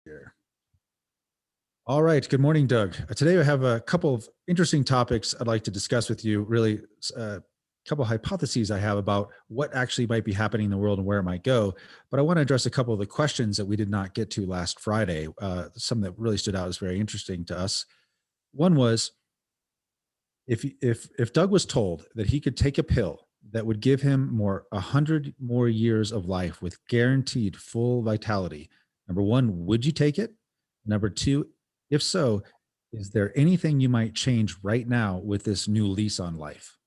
Here. All right. Good morning, Doug. Today I have a couple of interesting topics I'd like to discuss with you. Really, a couple of hypotheses I have about what actually might be happening in the world and where it might go. But I want to address a couple of the questions that we did not get to last Friday. Some that really stood out as very interesting to us. One was if Doug was told that he could take a pill that would give him 100 more years of life with guaranteed full vitality. Number one, would you take it? Number two, if so, is there anything you might change right now with this new lease on life?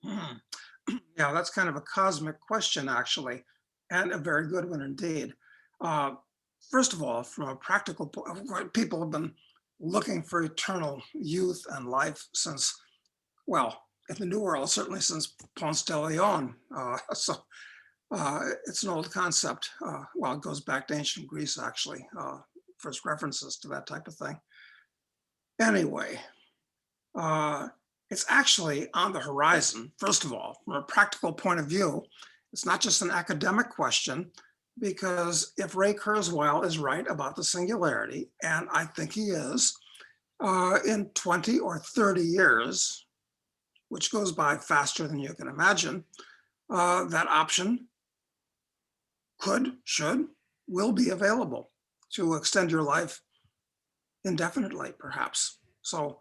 Yeah, that's kind of a cosmic question, actually, and a very good one indeed. Uh, First of all, from a practical point, people have been looking for eternal youth and life since, well, in the New World, certainly since Ponce de Leon. It's an old concept. Well, it goes back to ancient Greece, actually, first references to that type of thing. Anyway, it's actually on the horizon. First of all, from a practical point of view, it's not just an academic question, because if Ray Kurzweil is right about the singularity, and I think he is, in 20 or 30 years, which goes by faster than you can imagine, that option will be available to extend your life indefinitely, perhaps. So,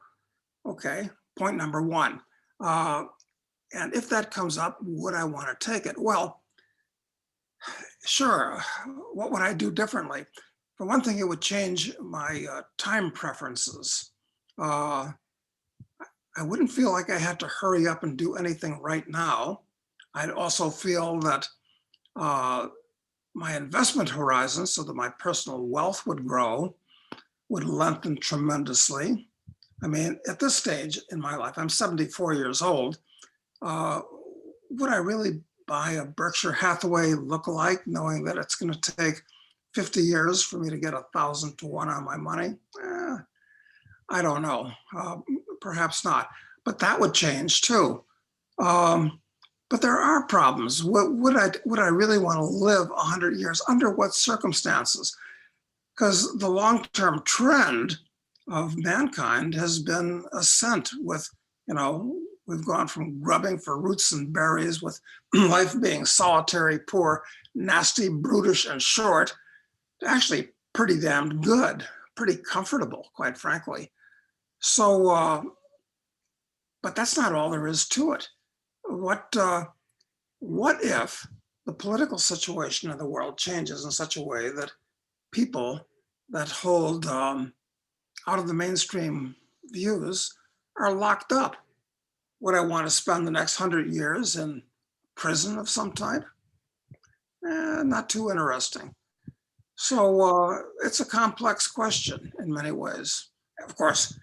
okay, point number one. And if that comes up, would I want to take it? Well, sure. What would I do differently? For one thing, it would change my time preferences. I wouldn't feel like I had to hurry up and do anything right now. I'd also feel that my investment horizon, so that my personal wealth would grow, would lengthen tremendously. I mean, at this stage in my life, I'm 74 years old. Would I really buy a Berkshire Hathaway lookalike, knowing that it's going to take 50 years for me to get 1,000 to 1 on my money? I don't know. Perhaps not. But that would change too. But there are problems. Would I really want to live 100 years? Under what circumstances? Because the long-term trend of mankind has been ascent with, we've gone from grubbing for roots and berries, with life being solitary, poor, nasty, brutish, and short, to actually pretty damn good, pretty comfortable, quite frankly. So, but that's not all there is to it. What if the political situation in the world changes in such a way that people that hold out of the mainstream views are locked up? Would I want to spend the next 100 years in prison of some type? Not too interesting. So it's a complex question in many ways. Of course,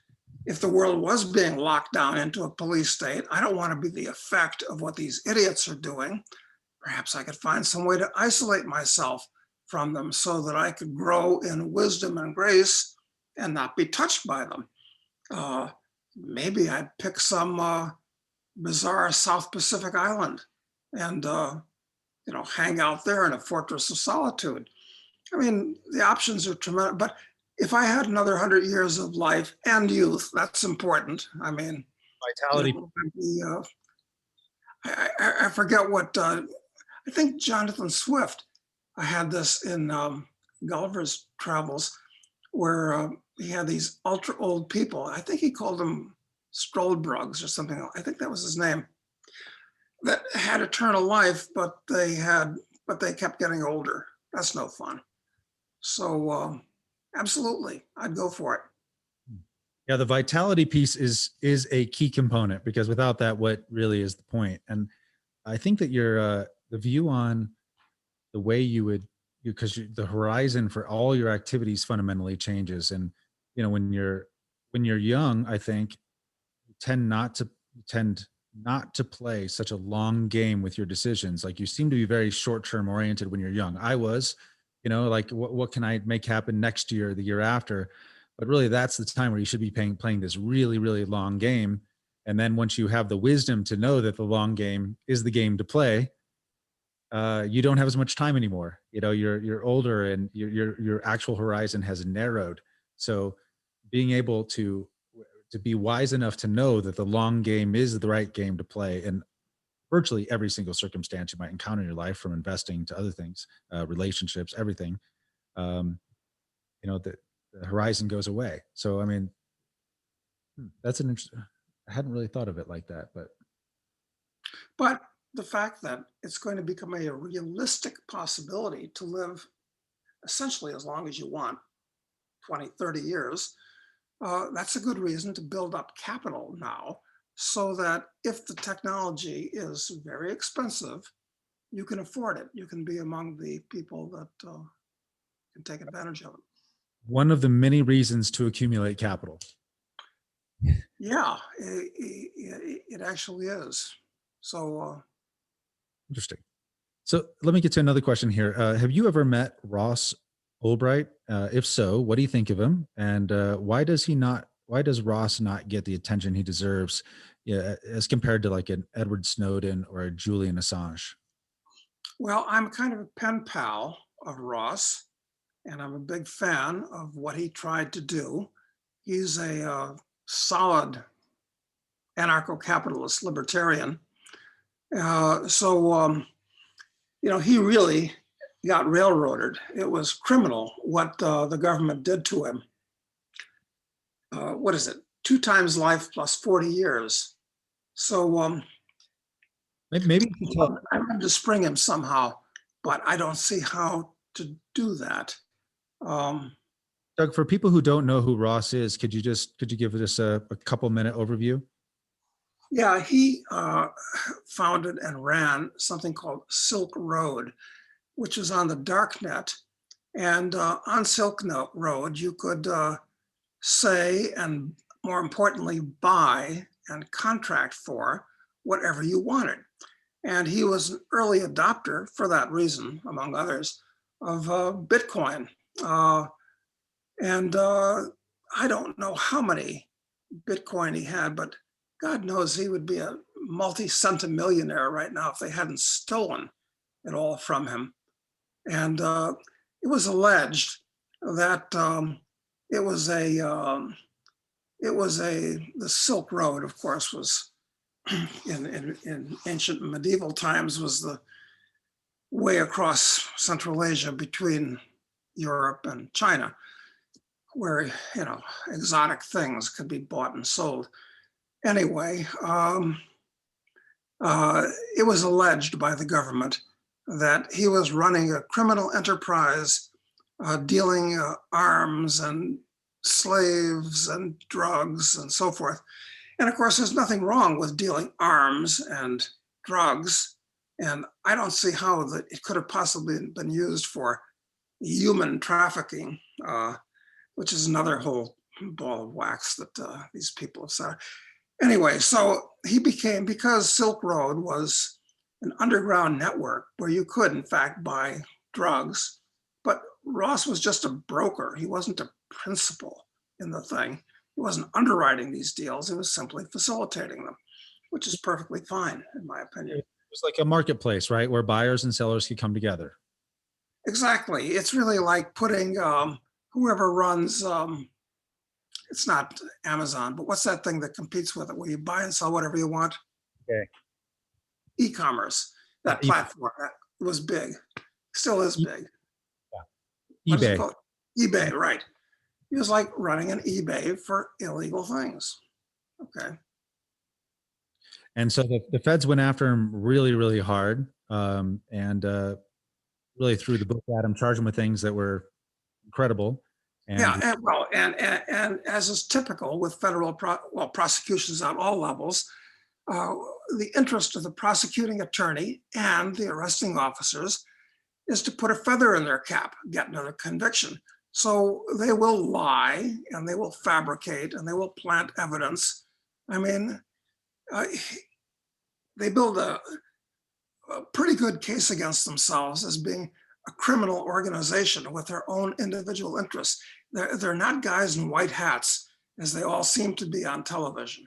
if the world was being locked down into a police state, I don't want to be the effect of what these idiots are doing. Perhaps I could find some way to isolate myself from them so that I could grow in wisdom and grace and not be touched by them. Maybe I'd pick some bizarre South Pacific island and hang out there in a fortress of solitude. I mean, the options are tremendous. But if I had another 100 years of life and youth, that's important. I mean, Vitality. I forget what, I think Jonathan Swift, I had this in Gulliver's Travels, where he had these ultra old people. I think he called them Strollbrugs or something. I think that was his name, that had eternal life, but they kept getting older. That's no fun. So absolutely, I'd go for it. Yeah, the vitality piece is a key component, because without that, what really is the point? And I think that your the view on the way you would, because the horizon for all your activities fundamentally changes. And when you're young, I think you tend not to play such a long game with your decisions. Like, you seem to be very short-term oriented when you're young. I was, like, what can I make happen next year, the year after? But really, that's the time where you should be playing this really, really long game. And then once you have the wisdom to know that the long game is the game to play, you don't have as much time anymore. You know, you're older and your actual horizon has narrowed. So being able to be wise enough to know that the long game is the right game to play in virtually every single circumstance you might encounter in your life, from investing to other things, relationships, everything. Um, you know, the horizon goes away. So, I mean, that's an interesting, I hadn't really thought of it like that, but But the fact that it's going to become a realistic possibility to live essentially as long as you want, 20, 30 years, that's a good reason to build up capital now, so that if the technology is very expensive, you can afford it. You can be among the people that can take advantage of it. one of the many reasons to accumulate capital. Yeah, it actually is. So Interesting. So let me get to another question here. Have you ever met Ross Albright? If so, what do you think of him? And why does he not? Why does Ross not get the attention he deserves, yeah, as compared to like an Edward Snowden or a Julian Assange? well, I'm kind of a pen pal of Ross, and I'm a big fan of what he tried to do. He's a solid anarcho-capitalist libertarian. You know, he really got railroaded. It was criminal what the government did to him. What is it? 2 times life plus 40 years. So Maybe you could tell. I wanted to spring him somehow, but I don't see how to do that. Doug, for people who don't know who Ross is, could you give us a couple minute overview? Yeah, he founded and ran something called Silk Road, which is on the dark net. And on Silk Road, you could say, and more importantly, buy and contract for whatever you wanted. And he was an early adopter for that reason, among others, of Bitcoin. And I don't know how many Bitcoin he had, but God knows he would be a multi-centimillionaire right now if they hadn't stolen it all from him. And it was alleged that the Silk Road, of course, was in ancient medieval times, was the way across Central Asia between Europe and China, where, you know, exotic things could be bought and sold. Anyway, it was alleged by the government that he was running a criminal enterprise, dealing arms and slaves and drugs and so forth. And of course, there's nothing wrong with dealing arms and drugs. And I don't see how that it could have possibly been used for human trafficking, which is another whole ball of wax that these people have said. Anyway, so he became, because Silk Road was an underground network where you could, in fact, buy drugs, but Ross was just a broker. He wasn't a principal in the thing. He wasn't underwriting these deals. He was simply facilitating them, which is perfectly fine, in my opinion. It was like a marketplace, right, where buyers and sellers could come together. Exactly. It's really like putting whoever runs, it's not Amazon, but what's that thing that competes with it, where you buy and sell whatever you want? Okay. E-commerce, that platform, that was big, still is big. Yeah. What is it eBay. called? eBay, right. It was like running an eBay for illegal things. Okay. And so the feds went after him really, really hard, and really threw the book at him, charged him with things that were incredible. And Yeah, and as is typical with federal prosecutions on all levels, the interest of the prosecuting attorney and the arresting officers is to put a feather in their cap, get another conviction. So they will lie and they will fabricate and they will plant evidence. I mean, they build a pretty good case against themselves as being a criminal organization with their own individual interests. They're not guys in white hats, as they all seem to be on television.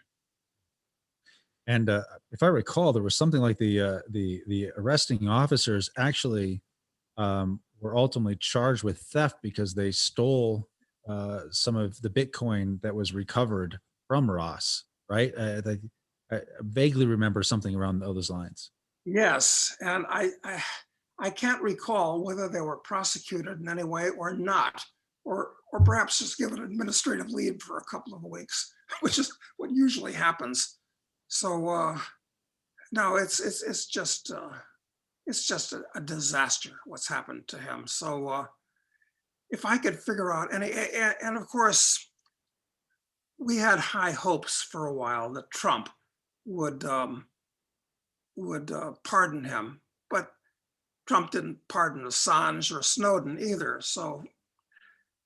And if I recall, there was something like the arresting officers actually were ultimately charged with theft because they stole some of the Bitcoin that was recovered from Ross. Right? I vaguely remember something around those lines. Yes, and I can't recall whether they were prosecuted in any way or not, or perhaps just given administrative leave for a couple of weeks, which is what usually happens. So no, it's just a disaster what's happened to him. So if I could figure out, and of course we had high hopes for a while that Trump would pardon him, but Trump didn't pardon Assange or Snowden either. So,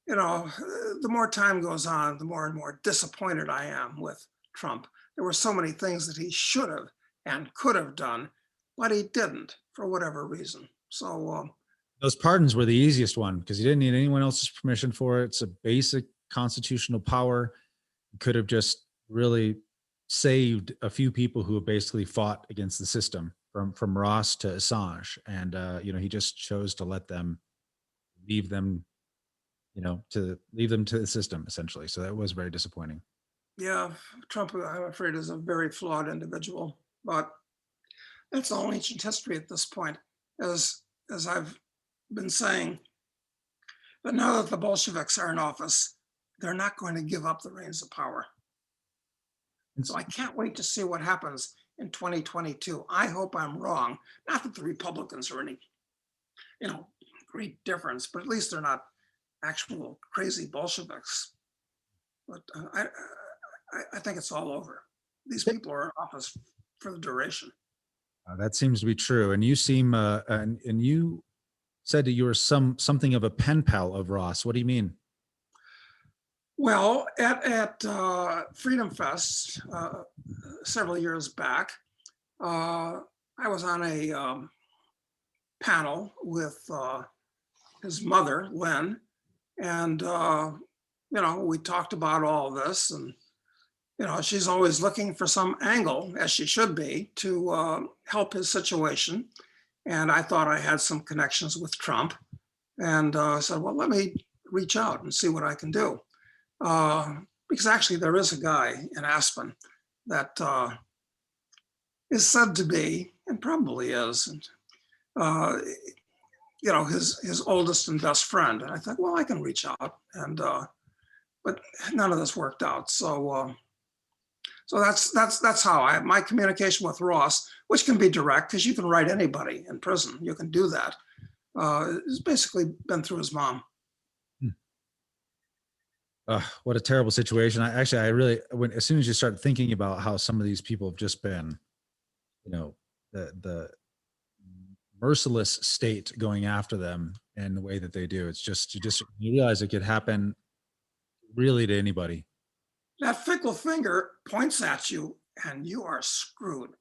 you know, the more time goes on, the more and more disappointed I am with Trump. There were so many things that he should have and could have done, but he didn't for whatever reason. So, Those pardons were the easiest one because you didn't need anyone else's permission for it. It's a basic constitutional power. You could have just really saved a few people who have basically fought against the system from Ross to Assange. And he just chose to let them leave them, to leave them to the system essentially. So that was very disappointing. yeah, Trump, I'm afraid, is a very flawed individual, but that's all ancient history at this point. As I've been saying, but now that the Bolsheviks are in office, they're not going to give up the reins of power. So I can't wait to see what happens in 2022. I hope I'm wrong. Not that the Republicans are any, great difference, but at least they're not actual crazy Bolsheviks. But I think it's all over. These people are in office for the duration. That seems to be true. And you seem, and you said that you were something of a pen pal of Ross. What do you mean? Well, at Freedom Fest several years back, I was on a panel with his mother, Lynn, and we talked about all this, and she's always looking for some angle, as she should be, to help his situation. And I thought I had some connections with Trump, and I said, well, let me reach out and see what I can do. Because actually there is a guy in Aspen that is said to be, and probably is, his oldest and best friend. And I thought, well, I can reach out, and but none of this worked out. So that's how my communication with Ross, which can be direct because you can write anybody in prison. You can do that. It's basically been through his mom. What a terrible situation. I really, as soon as you start thinking about how some of these people have just been, the merciless state going after them and the way that they do, it's just, you realize it could happen really to anybody. That fickle finger points at you and you are screwed.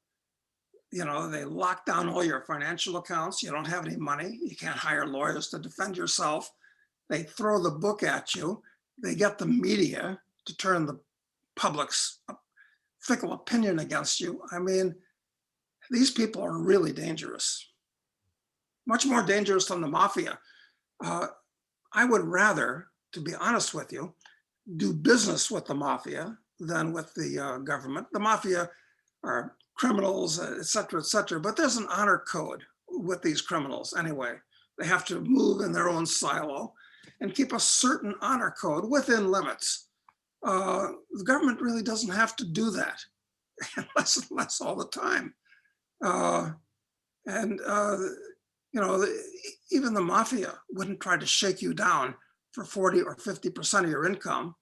They lock down all your financial accounts. You don't have any money. You can't hire lawyers to defend yourself. They throw the book at you. They get the media to turn the public's fickle opinion against you. I mean, these people are really dangerous, much more dangerous than the mafia. I would rather, to be honest with you, do business with the mafia than with the government. The mafia are criminals, et cetera, but there's an honor code with these criminals anyway. They have to move in their own silo and keep a certain honor code within limits. The government really doesn't have to do that, less all the time. Even the mafia wouldn't try to shake you down for 40 or 50% of your income.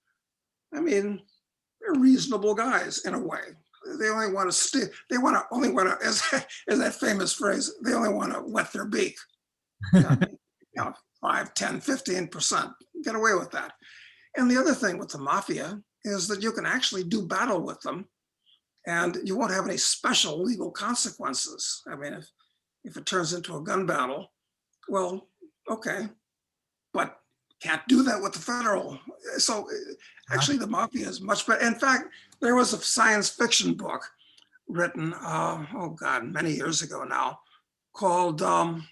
I mean, they're reasonable guys in a way. They only want to steal. They only want to, as that famous phrase, they only want to wet their beak. 5, 10, 15%, get away with that. And the other thing with the mafia is that you can actually do battle with them and you won't have any special legal consequences. I mean, if it turns into a gun battle, well, okay, but can't do that with the federal. So actually the mafia is much better. In fact, there was a science fiction book written, oh God, many years ago now, called, of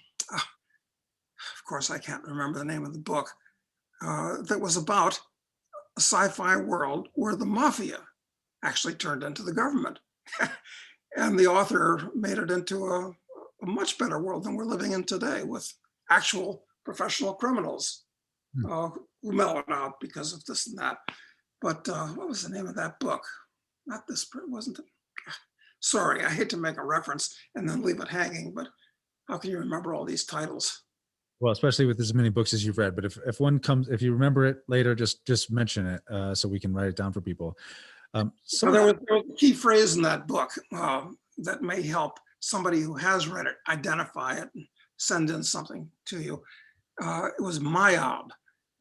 course, I can't remember the name of the book, that was about a sci-fi world where the mafia actually turned into the government. And the author made it into a much better world than we're living in today, with actual professional criminals Hmm. who mellowed out because of this and that. But what was the name of that book? Not this, wasn't it? Sorry, I hate to make a reference and then leave it hanging, but how can you remember all these titles? Well, especially with as many books as you've read. But if one comes, if you remember it later, just mention it so we can write it down for people. Well, Someone, there was a key phrase in that book that may help somebody who has read it identify it and send in something to you. It was MYOB.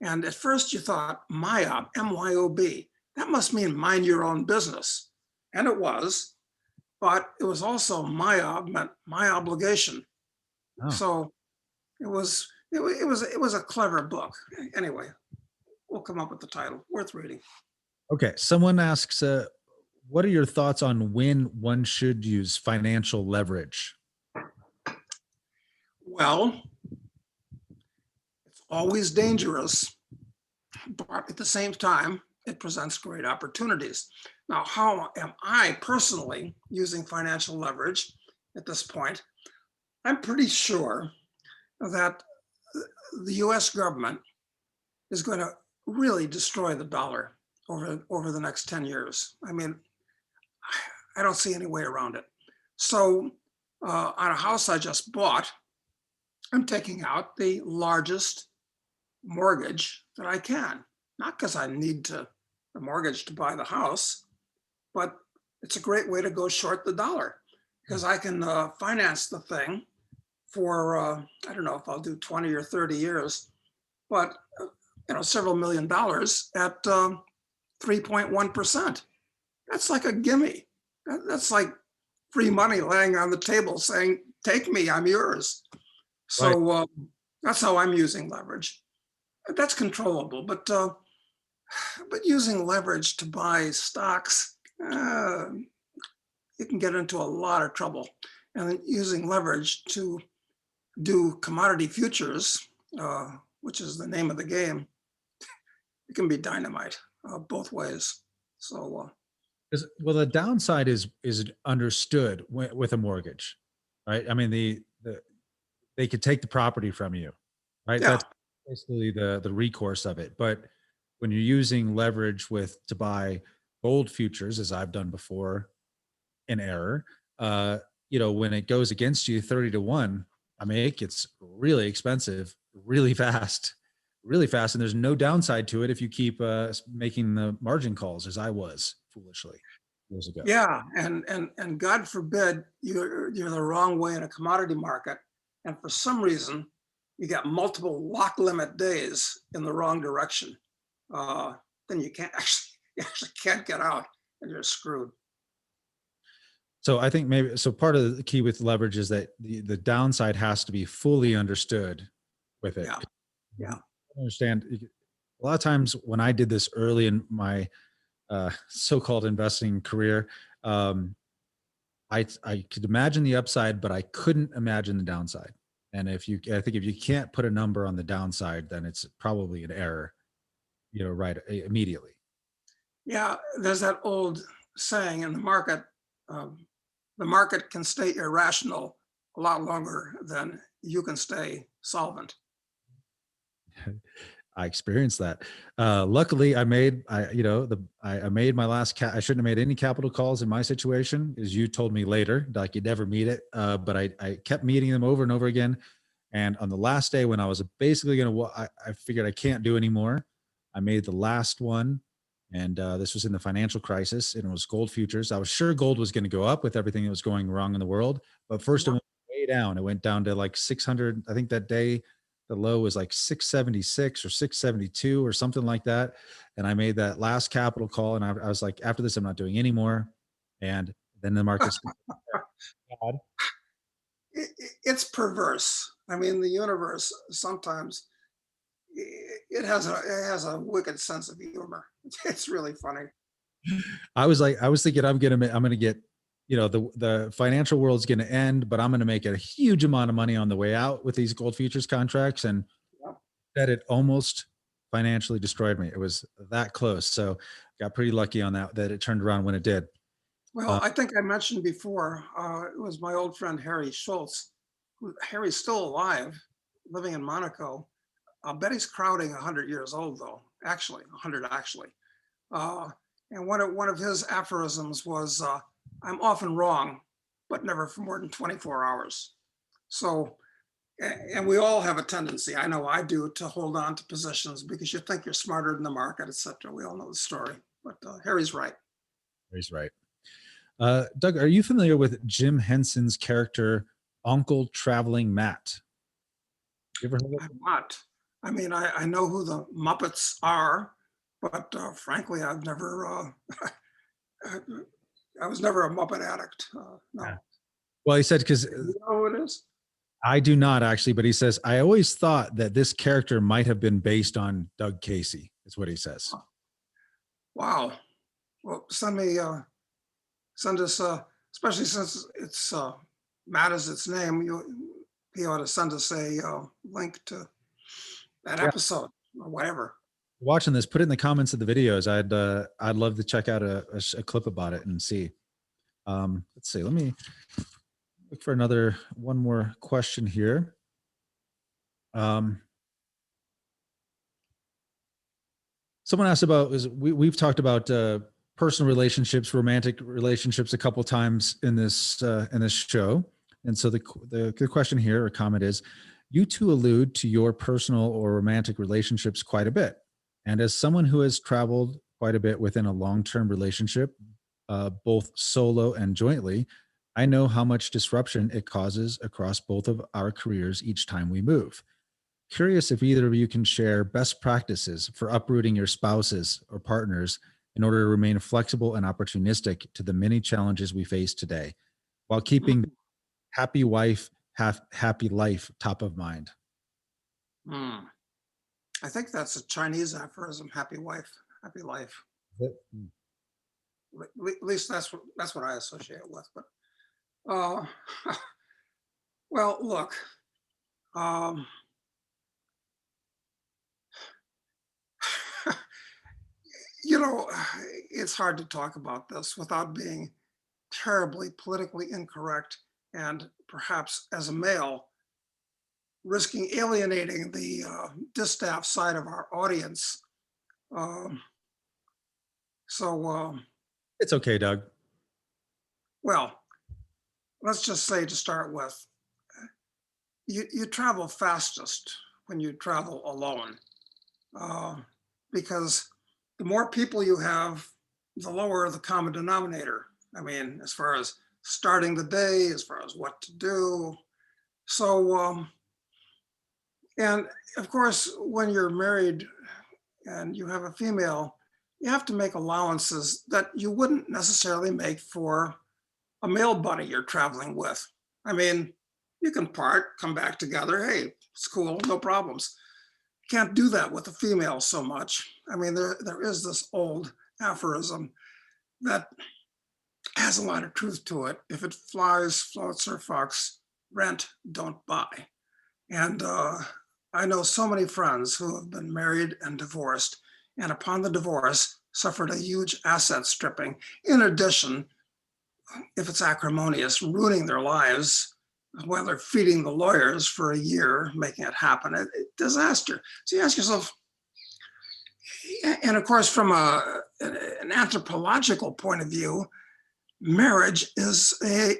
And at first you thought MYOB, M-Y-O-B, that must mean mind your own business. And it was, but it was also MYOB meant my obligation. oh, So it was a clever book. Anyway, we'll come up with the title. Worth reading. okay. Someone asks, what are your thoughts on when one should use financial leverage? Well, it's always dangerous, but at the same time, it presents great opportunities. Now, how am I personally using financial leverage at this point? I'm pretty sure that the US government is going to really destroy the dollar over the next 10 years. I mean, I don't see any way around it. So, on a house I just bought, I'm taking out the largest mortgage that I can. Not because I need the mortgage to buy the house, but it's a great way to go short the dollar because I can finance the thing for, I don't know if I'll do 20 or 30 years, but several $1,000,000 at 3.1%. That's like a gimme. That's like free money laying on the table saying, take me, I'm yours. Right. So that's how I'm using leverage. That's controllable, but using leverage to buy stocks, you can get into a lot of trouble. And then using leverage to do commodity futures, which is the name of the game, it can be dynamite both ways. So Well, the downside is understood with a mortgage, right? I mean, they could take the property from you, right? yeah, That's basically the recourse of it. But when you're using leverage to buy gold futures, as I've done before, in error, uh, when it goes against you 30 to 1, I mean, it gets really expensive, really fast. And there's no downside to it if you keep making the margin calls, as I was foolishly years ago. yeah, and God forbid you're the wrong way in a commodity market, and for some reason you got multiple lock limit days in the wrong direction. Then you can't you actually can't get out, and you're screwed. So I think maybe part of the key with leverage is that the downside has to be fully understood with it. Yeah, yeah, Understand a lot of times when I did this early in my so-called investing career, um, I could imagine the upside, but I couldn't imagine the downside. And I think if you can't put a number on the downside, then it's probably an error, right immediately. yeah. There's that old saying in the market: um, the market can stay irrational a lot longer than you can stay solvent. I experienced that. Luckily, I made my last I shouldn't have made any capital calls in my situation, as you told me later, like you'd never meet it. But I kept meeting them over and over again. And on the last day when I was basically I figured I can't do anymore. I made the last one, and this was in the financial crisis, and it was gold futures. I was sure gold was going to go up with everything that was going wrong in the world, but first it Yeah. went way down. It went down to like 600. I think that day the low was like 676 or 672 or something like that. And I made that last capital call, and I was like, after this, I'm not doing any more. And then the markets. God. It's perverse. I mean, the universe sometimes it has a wicked sense of humor. It's really funny. I was thinking I'm gonna get the financial world's going to end, but I'm going to make a huge amount of money on the way out with these gold futures contracts, and Yeah. that it almost financially destroyed me. It was that close. So got pretty lucky on that it turned around when it did. Well, I think I mentioned before, it was my old friend Harry Schultz. Harry's still alive, living in Monaco. I'll bet he's crowding 100 years old, though. Actually, 100 actually. And one of his aphorisms was, "I'm often wrong, but never for more than 24 hours." So, and we all have a tendency, I know I do, to hold on to positions because you think you're smarter than the market, etc. We all know the story, but Harry's right. He's right. Doug, are you familiar with Jim Henson's character, Uncle Traveling Matt? You ever heard of I'm not. I mean, I know who the Muppets are, but frankly, I've never, I was never a Muppet addict. No. that? Well, he said, because You know who it is? I do not actually, but he says, I always thought that this character might have been based on Doug Casey, is what he says. Wow. Well, send us, especially since it's Matt is its name. He ought to send us a link to that Yeah. episode or whatever. Watching this, put it in the comments of the videos. I'd love to check out a clip about it and see. Let's see. Let me look for one more question here. Someone asked about we've talked about personal relationships, romantic relationships a couple times in this show, and so the question here or comment is, you two allude to your personal or romantic relationships quite a bit, and as someone who has traveled quite a bit within a long-term relationship, both solo and jointly, I know how much disruption it causes across both of our careers each time we move. Curious if either of you can share best practices for uprooting your spouses or partners in order to remain flexible and opportunistic to the many challenges we face today, while keeping happy wife, happy life top of mind. Hmm. I think that's a Chinese aphorism: "Happy wife, happy life." At least that's what I associate it with. But uh, well, look, um, you know, it's hard to talk about this without being terribly politically incorrect, and perhaps as a male, risking alienating the distaff side of our audience. Um, so, It's okay, Doug. well, let's just say to start with, you travel fastest when you travel alone, uh, because the more people you have, the lower the common denominator. I mean, as far as starting the day, as far as what to do. So, and of course, when you're married and you have a female, you have to make allowances that you wouldn't necessarily make for a male buddy you're traveling with. I mean, you can part, come back together. Hey, it's cool, no problems. Can't do that with a female so much. I mean, there is this old aphorism that has a lot of truth to it. If it flies, floats, or fucks, rent, don't buy. And I know so many friends who have been married and divorced, and upon the divorce, suffered a huge asset stripping. In addition, if it's acrimonious, ruining their lives while they're feeding the lawyers for a year, making it happen. Disaster. So you ask yourself, and of course, from an anthropological point of view, marriage is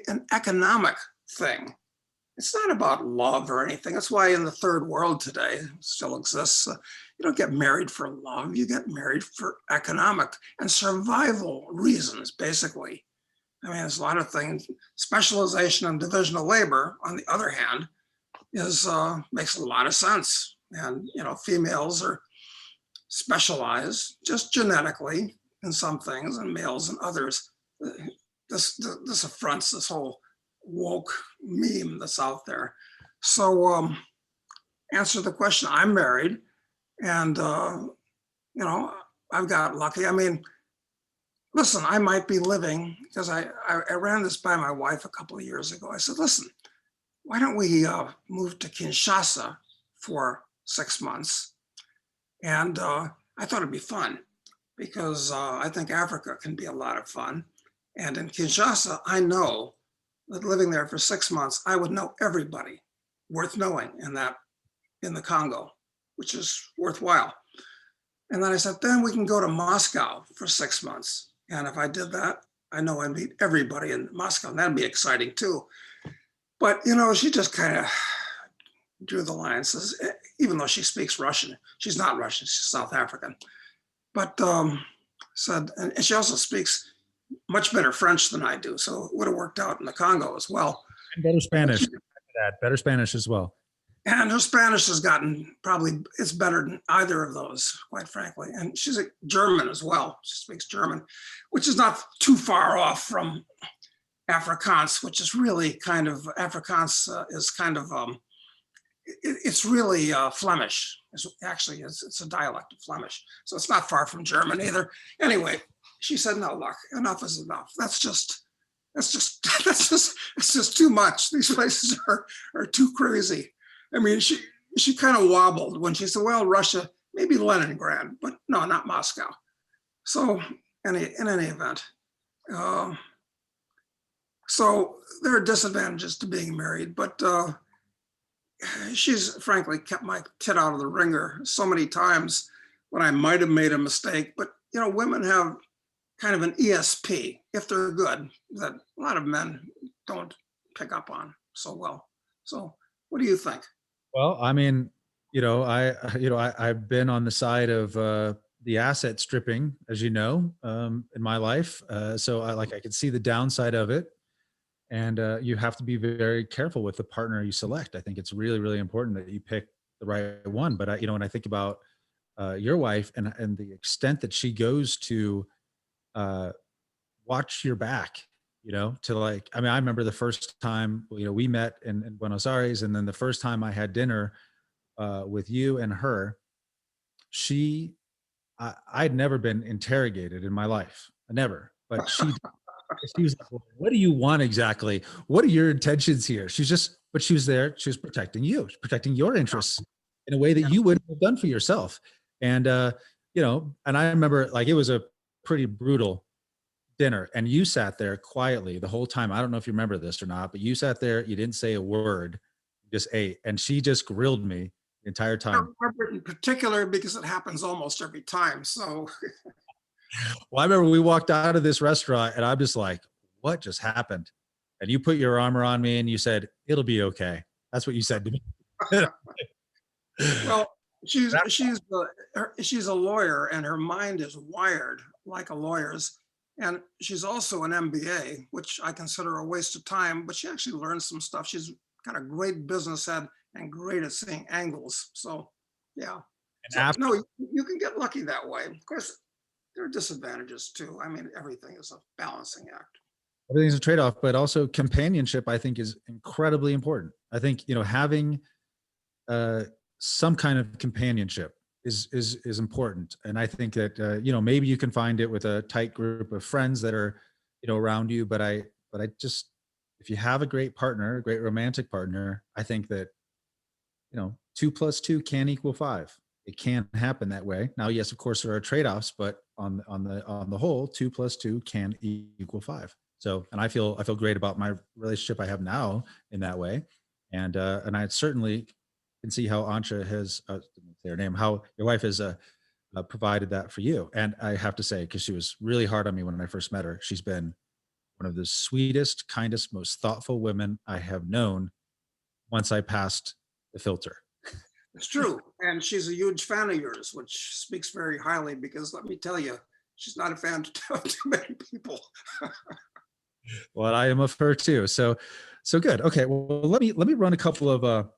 an economic thing. It's not about love or anything. That's why in the third world today still exists. You don't get married for love. You get married for economic and survival reasons, basically. I mean, there's a lot of things. Specialization and division of labor, on the other hand, makes a lot of sense. And females are specialized just genetically in some things, and males in others. This affronts this whole woke meme that's out there. So, answer the question. I'm married, and I've got lucky. I mean, listen, I might be living, because I ran this by my wife a couple of years ago. I said, listen, why don't we move to Kinshasa for 6 months? And I thought it'd be fun because I think Africa can be a lot of fun. And in Kinshasa, I know that living there for 6 months, I would know everybody worth knowing in the Congo, which is worthwhile. And then I said, then we can go to Moscow for 6 months. And if I did that, I know I'd meet everybody in Moscow. And that'd be exciting too. But, she just kind of drew the line. Says, even though she speaks Russian, she's not Russian, she's South African. But said, and she also speaks much better French than I do. So it would have worked out in the Congo as well. And better Spanish. Better Spanish as well. And her Spanish has gotten it's better than either of those, quite frankly. And she's a German as well. She speaks German, which is not too far off from Afrikaans, which is really kind of, Afrikaans is kind of, it's really Flemish. It's a dialect of Flemish. So it's not far from German either. Anyway, she said, no, look, enough is enough. That's just too much. These places are too crazy. I mean, she kind of wobbled when she said, well, Russia, maybe Leningrad, but no, not Moscow. So in any event, so there are disadvantages to being married, but she's frankly kept my tit out of the ringer so many times when I might have made a mistake. But, women have kind of an ESP, if they're good, that a lot of men don't pick up on so well. So what do you think? Well, I mean, I've been on the side of the asset stripping, as you know, in my life. So I can see the downside of it, and you have to be very careful with the partner you select. I think it's really, really important that you pick the right one. But when I think about your wife and the extent that she goes to watch your back, I remember the first time, we met in Buenos Aires, and then the first time I had dinner with you and her, I'd never been interrogated in my life. Never. But she was like, well, what do you want exactly? What are your intentions here? But she was there. She was protecting you, protecting your interests in a way that you wouldn't have done for yourself. And, and I remember it was a pretty brutal dinner, and you sat there quietly the whole time. I don't know if you remember this or not, but you sat there, you didn't say a word, you just ate, and she just grilled me the entire time. I don't remember it in particular because it happens almost every time. So, well, I remember we walked out of this restaurant, and I'm just like, what just happened? And you put your arm around me and you said, it'll be okay. That's what you said to me. Well, she's a lawyer, and her mind is wired like a lawyer's. And she's also an MBA, which I consider a waste of time, but she actually learned some stuff. She's got a great business head and great at seeing angles. So, yeah. No, you can get lucky that way. Of course, there are disadvantages too. I mean, everything is a balancing act. Everything's a trade-off, but also companionship, I think, is incredibly important. I think, having some kind of companionship is important. And I think that, maybe you can find it with a tight group of friends that are, around you. But I just, if you have a great partner, a great romantic partner, I think that, 2 + 2 can equal 5. It can happen that way. Now, yes, of course, there are trade-offs, but on the whole, 2 + 2 can equal 5. So, and I feel great about my relationship I have now in that way. And I certainly can see how Ancha has, say her name, how your wife has provided that for you. And I have to say, because she was really hard on me when I first met her, she's been one of the sweetest, kindest, most thoughtful women I have known once I passed the filter. It's true. And she's a huge fan of yours, which speaks very highly, because let me tell you, she's not a fan of too many people. Well, I am of her too. So good. Okay. Well, let me run a couple of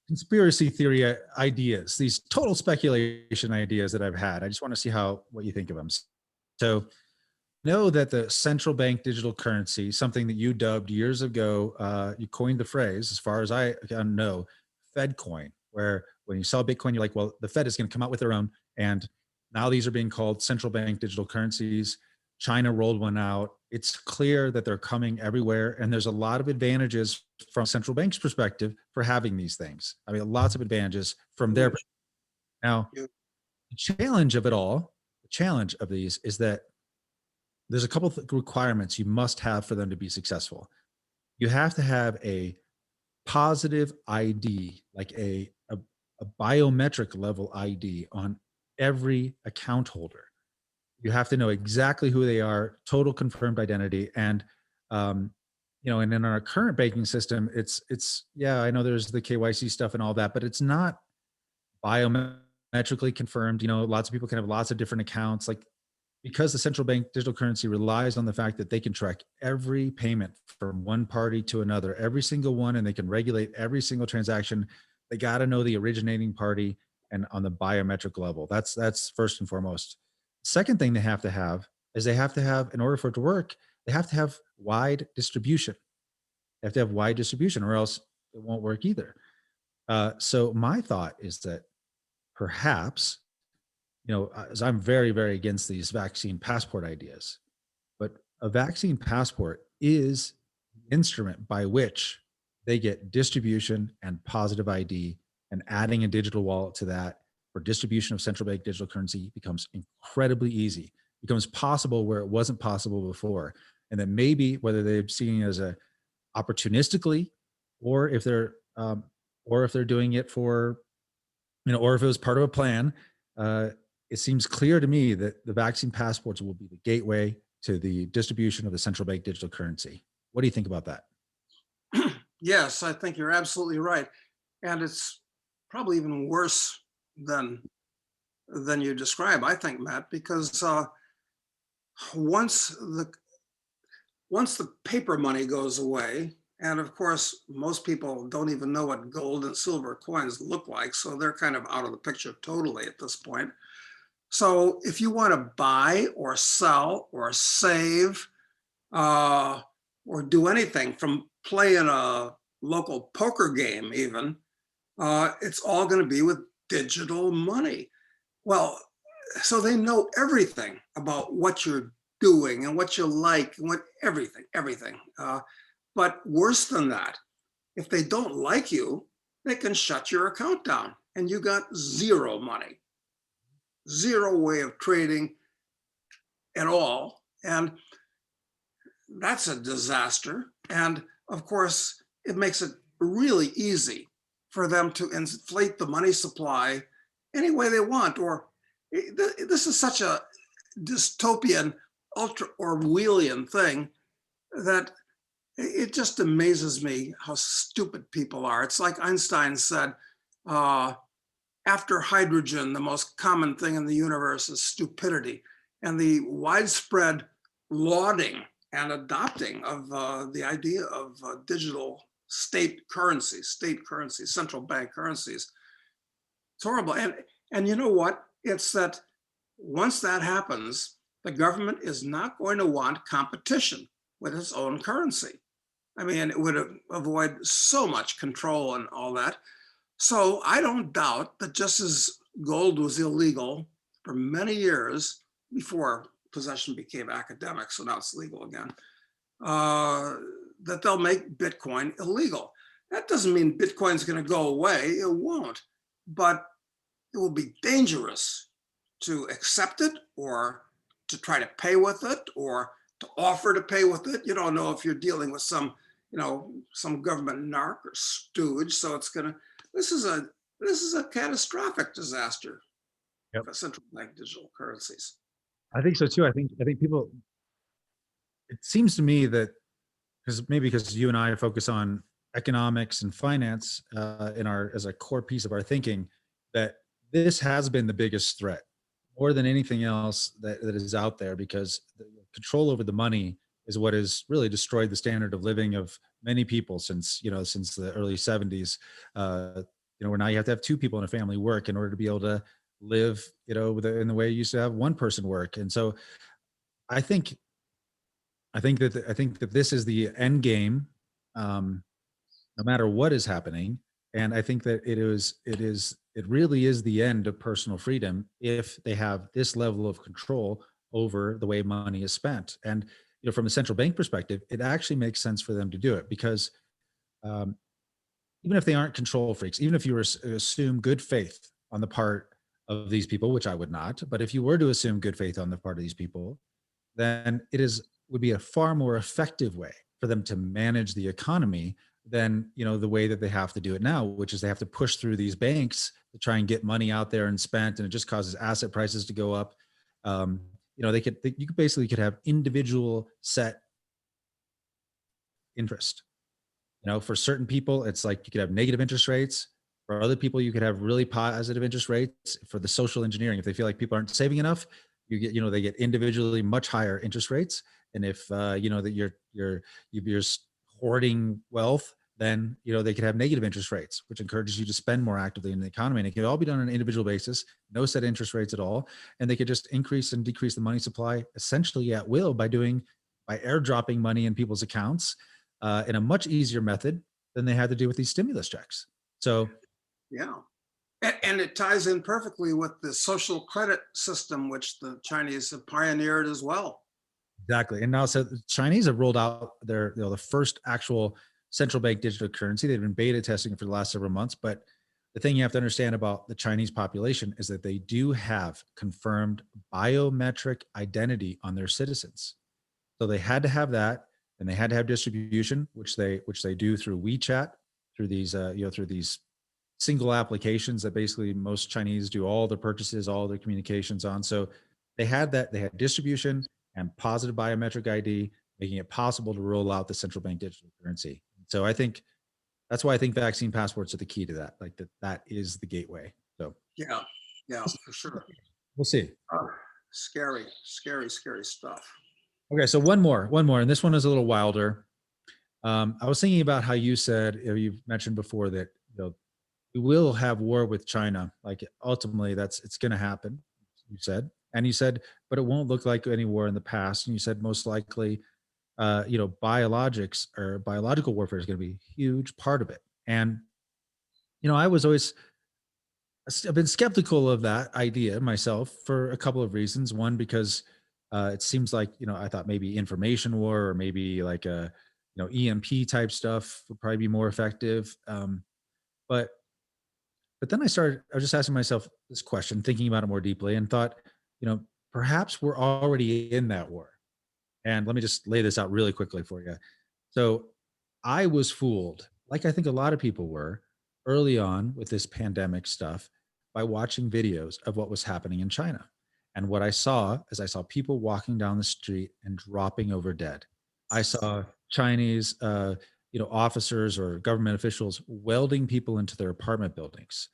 conspiracy theory ideas, these total speculation ideas that I've had. I just want to see what you think of them. So, know that the central bank digital currency, something that you dubbed years ago, you coined the phrase, as far as I know, Fed coin, where when you saw Bitcoin, you're like, well, the Fed is going to come out with their own. And now these are being called central bank digital currencies. China rolled one out. It's clear that they're coming everywhere. And there's a lot of advantages from central bank's perspective for having these things. I mean, lots of advantages from their Huge. perspective. Now, Huge. the challenge of it all, the challenge of these is that there's a couple of requirements you must have for them to be successful. You have to have a positive ID, like a biometric level ID on every account holder. You have to know exactly who they are, total confirmed identity. And, and in our current banking system, yeah, I know there's the KYC stuff and all that, but it's not biometrically confirmed. Lots of people can have lots of different accounts. Like, because the central bank digital currency relies on the fact that they can track every payment from one party to another, every single one, and they can regulate every single transaction. They got to know the originating party and on the biometric level. That's first and foremost. Second thing they have to have is they have to have, in order for it to work, they have to have wide distribution. They have to have wide distribution, or else it won't work either. So my thought is that perhaps, as I'm very, very against these vaccine passport ideas, but a vaccine passport is the instrument by which they get distribution and positive ID, and adding a digital wallet to that for distribution of central bank digital currency becomes incredibly easy, becomes possible where it wasn't possible before. And then maybe whether they're seeing it as a opportunistically, or if they're doing it for, or if it was part of a plan, it seems clear to me that the vaccine passports will be the gateway to the distribution of the central bank digital currency. What do you think about that? Yes, I think you're absolutely right. And it's probably even worse than you describe, I think, Matt, because once the paper money goes away, and of course, most people don't even know what gold and silver coins look like, so they're kind of out of the picture totally at this point. So if you want to buy or sell or save or do anything, from playing a local poker game even, it's all going to be with digital money. Well, so they know everything about what you're doing and what you like and everything. But worse than that, if they don't like you, they can shut your account down and you got zero money, zero way of trading at all. And that's a disaster. And of course, it makes it really easy for them to inflate the money supply any way they want. Or this is such a dystopian, ultra Orwellian thing that it just amazes me how stupid people are. It's like Einstein said, after hydrogen, the most common thing in the universe is stupidity. And the widespread lauding and adopting of the idea of digital state currencies, central bank currencies. It's horrible. And you know what? It's that once that happens, the government is not going to want competition with its own currency. I mean, it would avoid so much control and all that. So I don't doubt that just as gold was illegal for many years before possession became academic, so now it's legal again, that they'll make Bitcoin illegal. That doesn't mean Bitcoin's going to go away. It won't. But it will be dangerous to accept it or to try to pay with it or to offer to pay with it. You don't know if you're dealing with some government narc or stooge. So this is a catastrophic disaster for central bank digital currencies. I think so too. I think people, it seems to me that because you and I focus on economics and finance as a core piece of our thinking, that this has been the biggest threat more than anything else that is out there, because the control over the money is what has really destroyed the standard of living of many people since the early 70s. Where now you have to have two people in a family work in order to be able to live, in the way you used to have one person work. And so I think that this is the end game, no matter what is happening. And I think that it really is the end of personal freedom if they have this level of control over the way money is spent. And from a central bank perspective, it actually makes sense for them to do it because um, even if they aren't control freaks, even if you assume good faith on the part of these people, which I would not, but if you were to assume good faith on the part of these people, then would be a far more effective way for them to manage the economy than the way that they have to do it now, which is they have to push through these banks to try and get money out there and spent, and it just causes asset prices to go up. You could basically could have individual set interest. For certain people, it's like you could have negative interest rates. For other people, you could have really positive interest rates for the social engineering. If they feel like people aren't saving enough, they get individually much higher interest rates. And if that you're hoarding wealth, then they could have negative interest rates, which encourages you to spend more actively in the economy. And it could all be done on an individual basis, no set interest rates at all, and they could just increase and decrease the money supply essentially at will by airdropping money in people's accounts in a much easier method than they had to do with these stimulus checks. So, yeah. And it ties in perfectly with the social credit system, which the Chinese have pioneered as well. exactly. And now, so the Chinese have rolled out the first actual central bank digital currency. They've been beta testing it for the last several months. But the thing you have to understand about the Chinese population is that they do have confirmed biometric identity on their citizens. So they had to have that, and they had to have distribution, which they do through WeChat, through these single applications that basically most Chinese do all their purchases, all their communications on. So they had that. They had distribution and positive biometric ID, making it possible to roll out the central bank digital currency. So I think that's why I think vaccine passports are the key to that. Like that is the gateway. So yeah, for sure. We'll see. Scary stuff. Okay, so one more, and this one is a little wilder. I was thinking about how you said, you've mentioned before that we will have war with China. Like ultimately, it's going to happen. You said, but it won't look like any war in the past. And you said most likely, biologics or biological warfare is going to be a huge part of it. And I've been skeptical of that idea myself for a couple of reasons. One, because it seems like I thought maybe information war or maybe like a EMP type stuff would probably be more effective. But then I was just asking myself this question, thinking about it more deeply, and thought, perhaps we're already in that war. And let me just lay this out really quickly for you. So I was fooled, like I think a lot of people were early on with this pandemic stuff, by watching videos of what was happening in China. And what I saw is I saw people walking down the street and dropping over dead. I saw Chinese, officers or government officials welding people into their apartment buildings.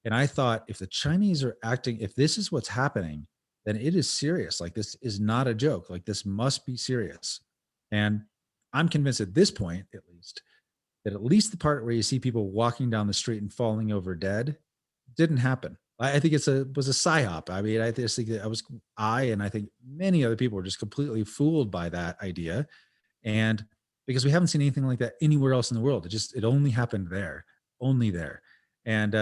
And I thought, if the Chinese are acting, if this is what's happening, then it is serious. Like this is not a joke. Like this must be serious. And I'm convinced at this point, at least the part where you see people walking down the street and falling over dead didn't happen. I think was a psyop. I mean, I just think that and I think many other people were just completely fooled by that idea. And because we haven't seen anything like that anywhere else in the world, it only happened there, only there. And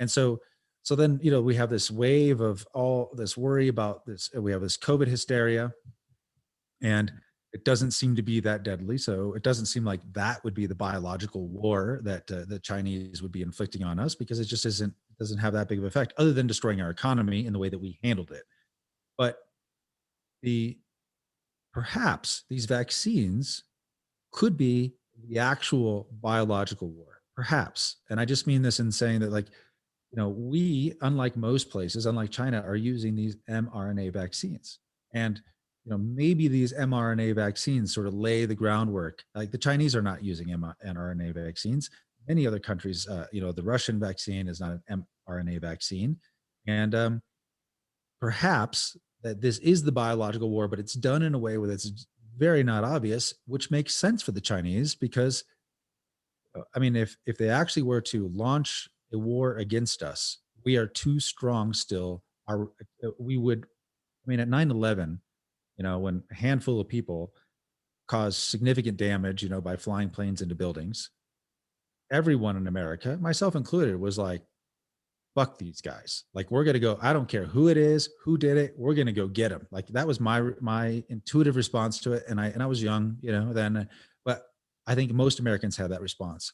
so then, we have this wave of all this worry about this. We have this COVID hysteria, and it doesn't seem to be that deadly. So it doesn't seem like that would be the biological war that the Chinese would be inflicting on us, because it just doesn't have that big of an effect other than destroying our economy in the way that we handled it. But perhaps these vaccines could be the actual biological war, perhaps. And I just mean this in saying that, like, we, unlike most places, unlike China, are using these mRNA vaccines. And, maybe these mRNA vaccines sort of lay the groundwork. Like the Chinese are not using mRNA vaccines. Many other countries, the Russian vaccine is not an mRNA vaccine. And perhaps that this is the biological war, but it's done in a way where it's very not obvious, which makes sense for the Chinese because, I mean, if they actually were to launch a war against us, we are too strong still. We would, I mean, at 9/11, when a handful of people caused significant damage, by flying planes into buildings, everyone in America, myself included, was like, fuck these guys. Like, we're going to go, I don't care who it is, who did it. We're going to go get them. Like, that was my intuitive response to it. And I was young, then, but I think most Americans have that response.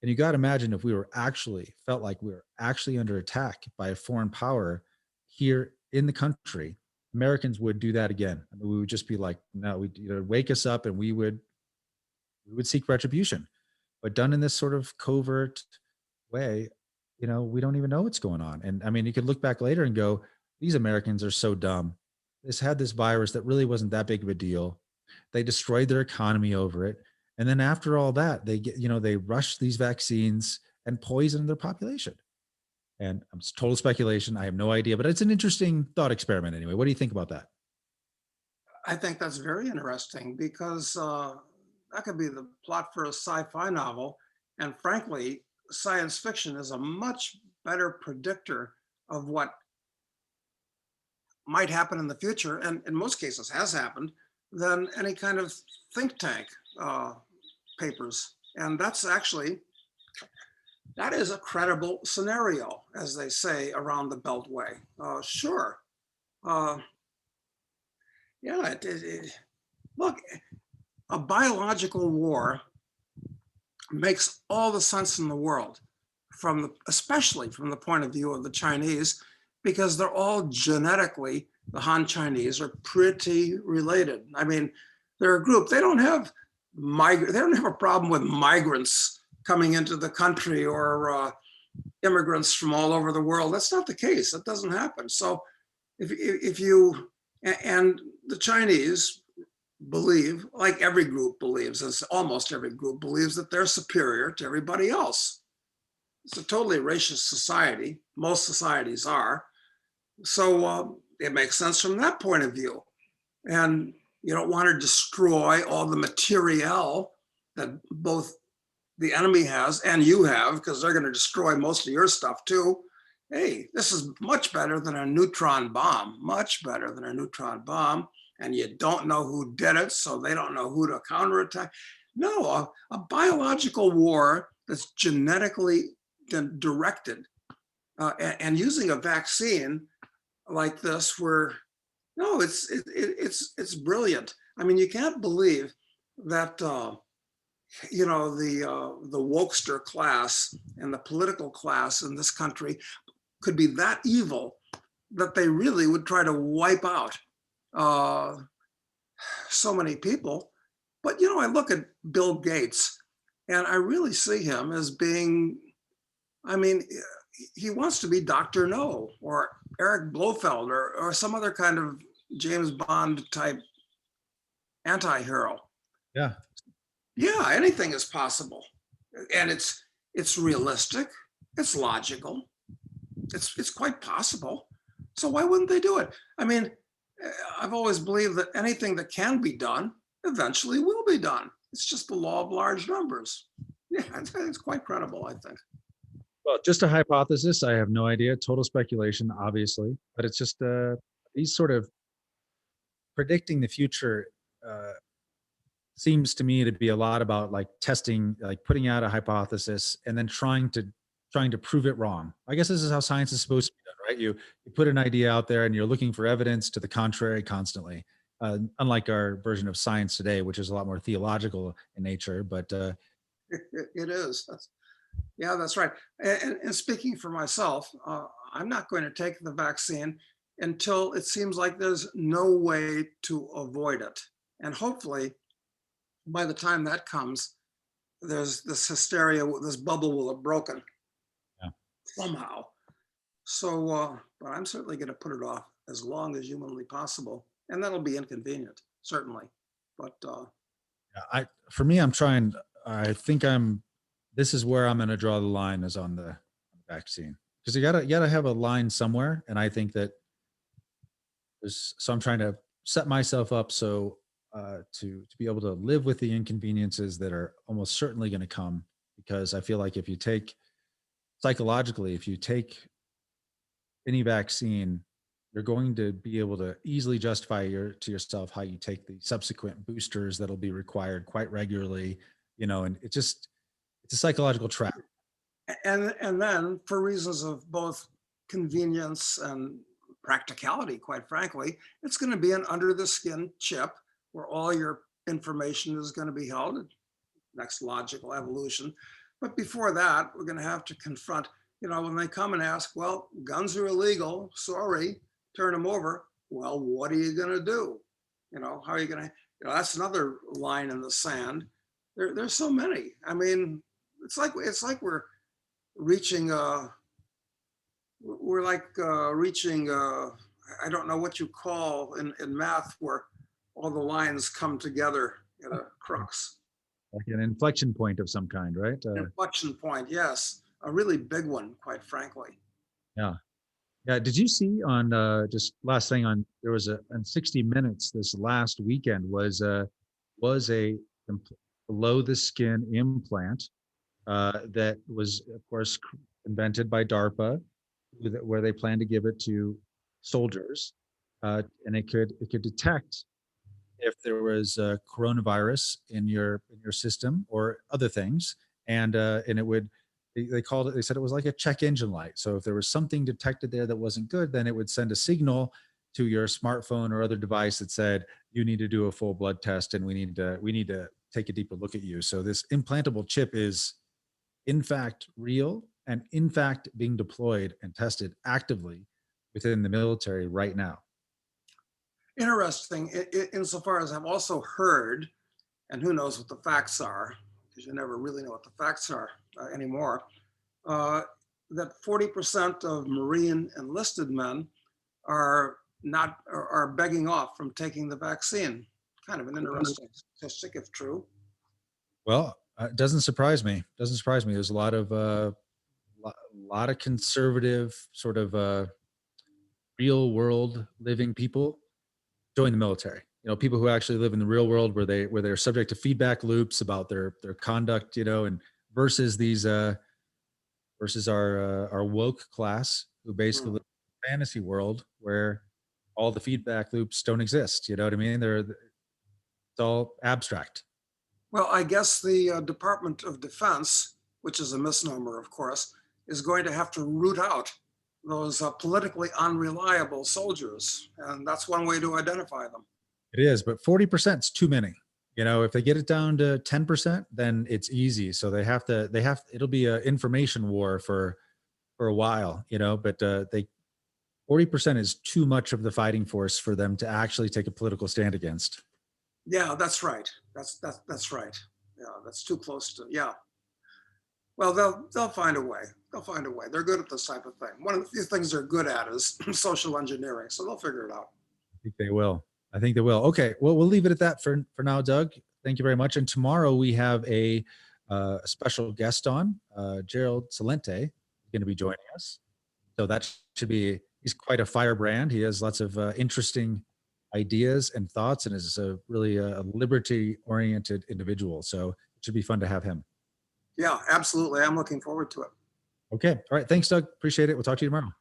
And you got to imagine if we felt like we were actually under attack by a foreign power here in the country, Americans would do that again. I mean, we would just be like, no, we wake us up and we would seek retribution, but done in this sort of covert way. We don't even know what's going on. And I mean, you could look back later and go, these Americans are so dumb. This virus that really wasn't that big of a deal. They destroyed their economy over it. And then after all that, they rush these vaccines and poison their population. And it's total speculation. I have no idea, but it's an interesting thought experiment anyway. What do you think about that? I think that's very interesting because that could be the plot for a sci-fi novel. And frankly, science fiction is a much better predictor of what might happen in the future, and in most cases has happened, than any kind of think tank papers. And that is a credible scenario, as they say around the Beltway. Sure. Yeah, look, a biological war makes all the sense in the world, especially from the point of view of the Chinese, because they're all genetically, the Han Chinese are pretty related. I mean, they're a group. They don't have a problem with migrants coming into the country or immigrants from all over the world. That's not the case. That doesn't happen. So and the Chinese believe, like every group believes, as almost every group believes, that they're superior to everybody else. It's a totally racist society. Most societies are. So it makes sense from that point of view. And you don't want to destroy all the materiel that both the enemy has and you have, because they're going to destroy most of your stuff too. Hey, this is much better than a neutron bomb, much better than a neutron bomb. And you don't know who did it, so they don't know who to counterattack. No, a biological war that's genetically directed and using a vaccine like this, it's brilliant. I mean, you can't believe that the wokester class and the political class in this country could be that evil that they really would try to wipe out so many people. But I look at Bill Gates and I really see him as being, I mean, he wants to be Dr. No or Eric Blofeld or some other kind of James Bond type anti-hero. Yeah. Yeah, anything is possible. And it's realistic, it's logical, it's quite possible. So why wouldn't they do it? I mean, I've always believed that anything that can be done eventually will be done. It's just the law of large numbers. Yeah, it's quite credible, I think. Well, just a hypothesis. I have no idea. Total speculation, obviously, but it's just these sort of predicting the future seems to me to be a lot about like testing, like putting out a hypothesis and then trying to prove it wrong. I guess this is how science is supposed to be done, right? You put an idea out there and you're looking for evidence to the contrary constantly. Unlike our version of science today, which is a lot more theological in nature, but it is. Yeah, that's right. And speaking for myself, I'm not going to take the vaccine until it seems like there's no way to avoid it. And hopefully, by the time that comes, there's this hysteria, this bubble will have broken somehow. So, but I'm certainly going to put it off as long as humanly possible. And that'll be inconvenient, certainly. But for me, I think this is where I'm going to draw the line, is on the vaccine, because you gotta have a line somewhere. And I think that so I'm trying to set myself up to be able to live with the inconveniences that are almost certainly going to come, because I feel like if you take any vaccine, you're going to be able to easily justify to yourself how you take the subsequent boosters that'll be required quite regularly, and it's a psychological trap. and then for reasons of both convenience and practicality, quite frankly. It's going to be an under the skin chip where all your information is going to be held. Next logical evolution. But before that, we're going to have to confront, when they come and ask, well, guns are illegal, sorry, turn them over. Well, what are you going to do? How are you going to, that's another line in the sand. There's so many. I mean, it's like we're reaching, I don't know what you call in math where all the lines come together at a crux. Like an inflection point of some kind, right? Inflection point, yes. A really big one, quite frankly. Yeah. Yeah. Did you see on just last thing on there was on 60 Minutes this last weekend was a below the skin implant that was of course invented by DARPA, where they plan to give it to soldiers, and it could detect if there was a coronavirus in your system or other things, and it would they said it was like a check engine light. So if there was something detected there that wasn't good, then it would send a signal to your smartphone or other device that said you need to do a full blood test and we need to take a deeper look at you. So this implantable chip is in fact real and in fact being deployed and tested actively within the military right now. Interesting, insofar as I've also heard, and who knows what the facts are, because you never really know what the facts are anymore, that 40% of Marine enlisted men are begging off from taking the vaccine. Kind of an interesting statistic, if true. Well, it doesn't surprise me. Doesn't surprise me. There's a lot of conservative sort of real world living people join the military. People who actually live in the real world where they're subject to feedback loops about their conduct, and versus these versus our woke class who basically live in a fantasy world where all the feedback loops don't exist. You know what I mean? It's all abstract. Well, I guess the Department of Defense, which is a misnomer, of course, is going to have to root out those politically unreliable soldiers. And that's one way to identify them. It is, but 40% is too many. If they get it down to 10%, then it's easy. So it'll be an information war for a while, but 40% is too much of the fighting force for them to actually take a political stand against. Yeah, that's right. That's right. Yeah, that's too close to, yeah. Well, they'll find a way. They'll find a way. They're good at this type of thing. One of the few things they're good at is social engineering. So they'll figure it out. I think they will. Okay. Well, we'll leave it at that for now, Doug. Thank you very much. And tomorrow we have a special guest on, Gerald Salente, going to be joining us. So that should be, he's quite a firebrand. He has lots of interesting ideas and thoughts and is really a liberty-oriented individual. So it should be fun to have him. Yeah, absolutely. I'm looking forward to it. Okay. All right. Thanks, Doug. Appreciate it. We'll talk to you tomorrow.